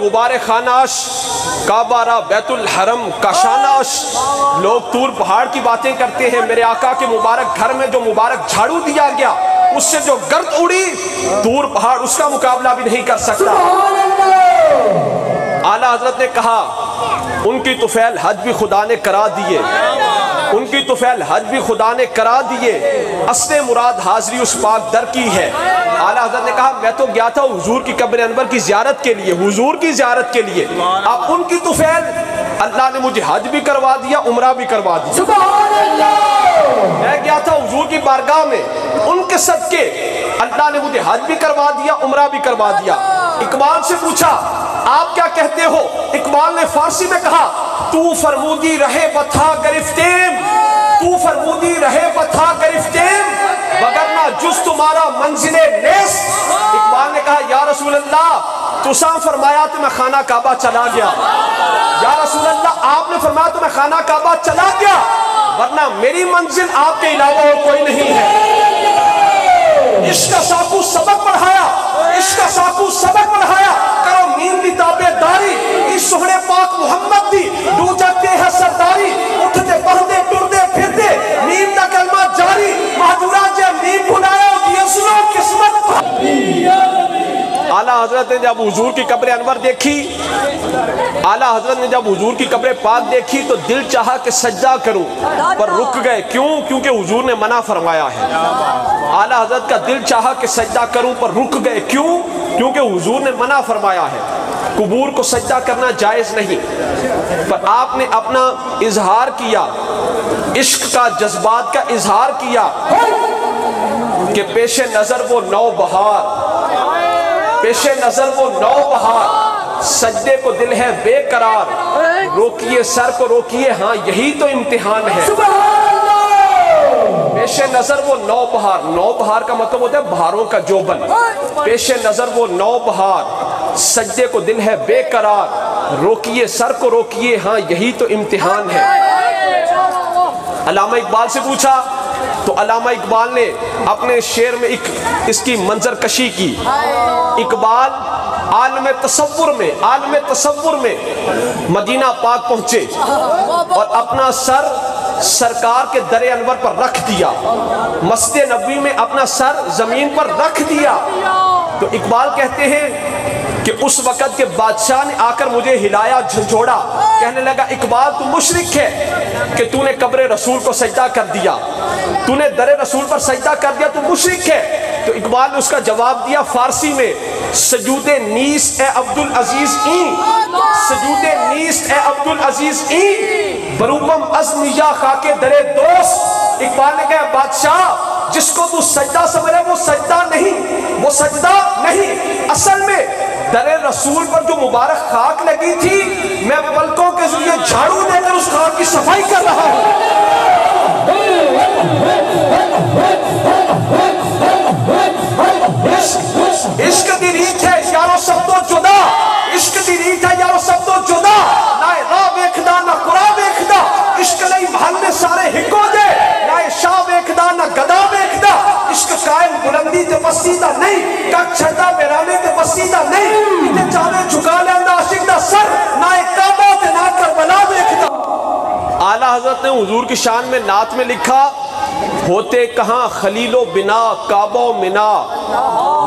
غبار خاناش، کعبہ را بیت الحرم کا شاناش۔ لوگ طور پہاڑ کی باتیں کرتے ہیں، میرے آقا کے مبارک گھر میں جو مبارک جھاڑو دیا گیا اس سے جو گرد اڑی، طور پہاڑ اس کا مقابلہ بھی نہیں کر سکتا۔ اعلیٰ حضرت نے کہا ان کی طفیل حج بھی خدا نے کرا دیے، ان کی طفیل حج بھی خدا نے کرا دیے، اصل مراد حاضری اس پاک در کی ہے۔ اعلیٰ حضرت نے کہا میں تو گیا تھا حضور کی قبر انور کی زیارت کے لیے، حضور کی زیارت کے لیے، اب ان کی طفیل اللہ نے مجھے حج بھی کروا دیا، عمرہ بھی کروا دیا۔ سبحان اللہ۔ میں گیا تھا حضور کی بارگاہ میں، ان کے صدقے اللہ نے مجھے حج بھی کروا دیا، عمرہ بھی کروا دیا۔ اقبال سے پوچھا آپ کیا کہتے ہو؟ اقبال نے فارسی میں کہا تو فرمودی رہے بتھا گرفتیم، تو فرمودی رہے بتھا گرفتیم، وگرنہ جز تمہارا منزل نیست۔ اقبال نے کہا یا رسول اللہ تو ساں فرمایا تو میں خانہ کعبہ چلا گیا، یا رسول اللہ آپ نے فرمایا تو میں خانہ کعبہ چلا گیا، ورنہ میری منزل آپ کے علاوہ اور کوئی نہیں ہے۔ عشق کا ساکو سبق پڑھایا، عشق کا ساکو سبق پڑھایا، کرو نیم دی تابع داری، اس سہنے پاک محمد دی ڈو جاتے ہے سرداری، اٹھتے بہتے ٹردے پھرتے نیم دا کلمہ جاری، مہدورہ جب نیم بھلایا یہ سنو قسمت۔ اعلیٰ حضرت نے جب حضور کی قبر انور دیکھی، اعلیٰ حضرت نے جب حضور کی قبر پاک دیکھی تو دل چاہا کہ سجدہ کروں پر رک گئے، کیوں؟ کیونکہ حضور نے منع فرمایا ہے۔ اعلیٰ حضرت کا دل چاہا کہ سجدہ کروں پر رک گئے، کیوں؟ کیونکہ حضور نے منع فرمایا ہے، قبور کو سجدہ کرنا جائز نہیں۔ پر آپ نے اپنا اظہار کیا، عشق کا جذبات کا اظہار کیا کہ پیش نظر وہ نو بہار، پیش نظر وہ نو بہار، سجدے کو دل ہے بے قرار، روکیے سر کو روکیے ہاں یہی تو امتحان ہے۔ پیش نظر وہ نو بہار، نو بہار کا مطلب ہوتا ہے بہاروں کا جوبن، پیش نظر وہ نو بہار، سجدے کو دل ہے بے قرار، روکیے سر کو روکیے ہاں یہی تو امتحان ہے۔ علامہ اقبال سے پوچھا تو علامہ اقبال نے اپنے شعر میں اس کی منظر کشی کی۔ اقبال عالم تصور میں مدینہ پاک پہنچے اور اپنا سر سرکار کے در انور پر رکھ دیا، مسجد نبوی میں اپنا سر زمین پر رکھ دیا۔ تو اقبال کہتے ہیں کہ اس وقت کے بادشاہ نے آ کر مجھے ہلایا جھنجھوڑا، کہنے لگا اقبال تو مشرک ہے کہ تو نے قبر رسول کو سجدہ کر دیا، تو نے در رسول پر سجدہ کر دیا، تو مشرک ہے۔ تو اقبال نے اس کا جواب دیا فارسی میں، سجود نیست اے عبدالعزیز این، سجود نیست اے عبدالعزیز این، بروبم از نیا خاک در دوست۔ اقبال نے کہا بادشاہ جس کو تو سجدہ سمجھ رہے وہ سجدہ نہیں، وہ سجدہ نہیں، اصل میں در رسول پر جو مبارک خاک لگی تھی میں پلکوں کے ذریعے جھاڑو دے کر اس خاک کی صفائی کر رہا ہوں۔ عشق دی ریت ہے یارو سب تو جدا، عشق دی ریت ہے یارو سب تو جدا، نہ راہ ویکھدا نہ قرآن ویکھدا، عشق لئی محلے سارے ہکو دے، نہ شاہ ویکھدا نہ گدا ویکھدا، عشق قائم بلندی تے وسیدہ نہیں، کک چھڑدا بیرانے تے وسیدہ نہیں، تے چاہے جھکا لیندا عاشق دا سر، نہ کعبہ تے نہ کربلا ویکھدا۔ اعلیٰ حضرت نے حضور کی شان میں نعت میں لکھا ہوتے کہاں خلیل و بنا کعبہ و منا،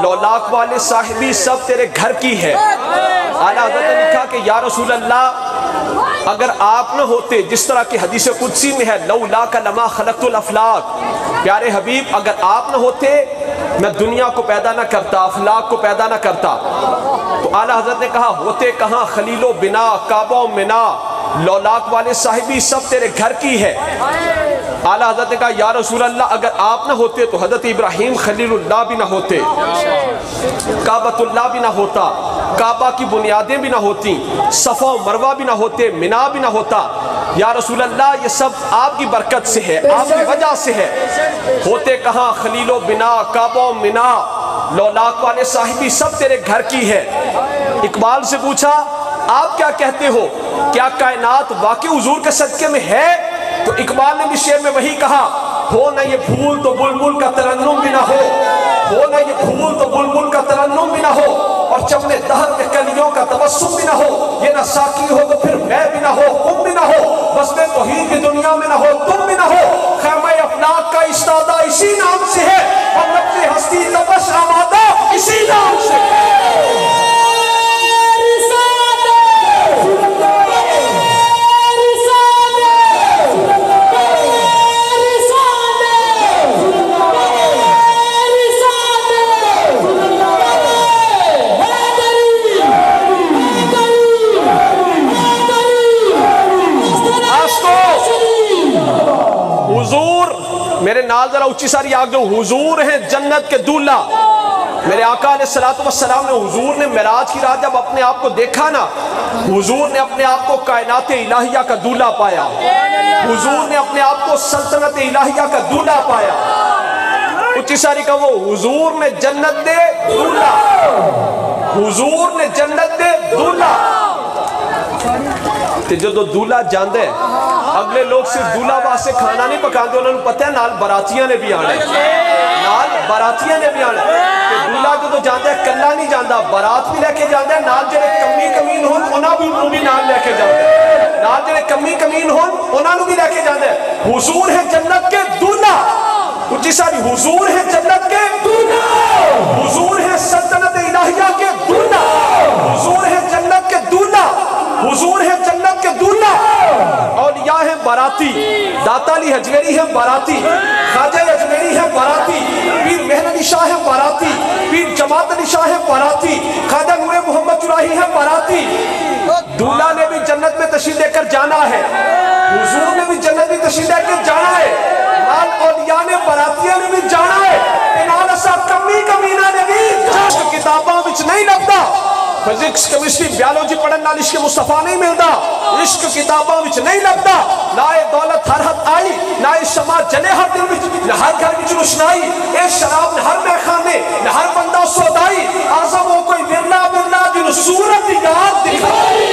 لولاک والے صاحبی سب تیرے گھر کی ہے۔ اعلیٰ حضرت نے لکھا کہ یا رسول اللہ اگر آپ نہ ہوتے، جس طرح کی حدیث قدسی میں ہے لولاک لما خلقت الافلاق، پیارے حبیب اگر آپ نہ ہوتے میں دنیا کو پیدا نہ کرتا، افلاق کو پیدا نہ کرتا۔ تو اعلیٰ حضرت نے کہا ہوتے کہاں خلیل و بنا کعبہ و منا، لولاک والے صاحبی سب تیرے گھر کی ہے۔ اعلیٰ حضرت نے کہا یا رسول اللہ اگر آپ نہ ہوتے تو حضرت ابراہیم خلیل اللہ بھی نہ ہوتے، کعبۃ اللہ بھی نہ ہوتا، کعبہ کی بنیادیں بھی نہ ہوتی، صفا و مروہ بھی نہ ہوتے، منا بھی نہ ہوتا۔ یا رسول اللہ یہ سب آپ کی برکت سے ہے، آپ کی وجہ سے ہے۔ ہوتے کہاں خلیل و بنا کعبہ و منا، لولاک والے صاحبی سب تیرے گھر کی ہے۔ اقبال سے پوچھا آپ کیا کہتے ہو، کیا کائنات واقعی حضور کے صدقے میں ہے؟ تو اقبال نے بھی شعر میں وہی کہا ہو نہ یہ پھول تو بلبل کا ترنم بھی نہ ہو، ہو نہ یہ پھول تو بلبل کا ترنم بھی نہ ہو، اور چمنے دہر میں کلیوں کا تبسم بھی نہ ہو، یہ نہ ساقی ہو تو پھر میں بھی نہ ہو، تم بھی نہ ہو، بس میں توحید کی دنیا میں نہ ہو، تم بھی نہ ہو، خیمہ افلاک کا استادہ اسی نام سے ہے، اور نبض ہستی تبش آمادہ اسی نام سے ہے۔ میرے نال ذرا اچھی ساری آگ جو حضور ہیں جنت کے دولہ۔ میرے آقا علیہ السلام نے حضور نے معراج کی رات جب اپنے آپ کو دیکھا نا، حضور نے اپنے آپ کو کائنات الہیہ کا دولہ پایا، حضور نے اپنے آپ کو سلطنت الہیہ کا دولہ پایا۔ اچھی ساری کا وہ حضور نے جنت دے دولہ، حضور نے جنت دے دولہ۔ تے جدو دولہ جاندے اگلے لوگ صرف دولہ واسے کھانا نہیں پکاندے، انہوں نے پتہ ہے نال براتیاں نے بھی آنے، نال براتیاں نے بھی آنے۔ کہ دولہ جدو جاندے کلہ نہیں جاندہ، برات بھی لے کے جاندے، نال جڑے کمی کمین ہون انہاں بھی نال لے کے جاندے، نال جڑے کمی کمین ہون انہاں بھی لے کے جاندے۔ حضور ہے جنت کے دولہ، اچھی ساری حضور ہے جنت کے دولہ، حضور ہے سلطنت الہیہ کے دولہ، حضور ہے جنت کے دولہ، حضور ہے جنت کے دولہ۔ اولیاء ہیں باراتی، داتا علی حجویری ہیں باراتی، خواجہ اجمیری ہیں باراتی، پیر مہر علی شاہ ہیں باراتی، پیر جماعت علی شاہ ہیں باراتی، خواجہ نور محمد چراہی ہیں باراتی۔ دولہ نے بھی جنت میں تشریف لے کر جانا ہے، حضور نے بھی جنت میں تشریف لے کر جانا ہے، نال اولیاء نے براتیاں نے بھی جانا ہے، نال اسا کمی کمینہ نے بھی جانا۔ کتاباں وچ نہیں لگتا، فزکس کیمسٹری بیالوجی پڑھن نال عشق مصطفیٰ نہیں ملدا، عشق کتاباں وچ نہیں لگتا۔ نہ اے دولت ہر حد آئی، نہ اے شمع جلے ہر دل وچ، نہ ہر گھر وچ روشنائی، اے شراب نہ ہر میخانے، نہ ہر بندہ سودائی، اعظم ہو کوئی ورلا ورلا جن صورت یاد دکھائی۔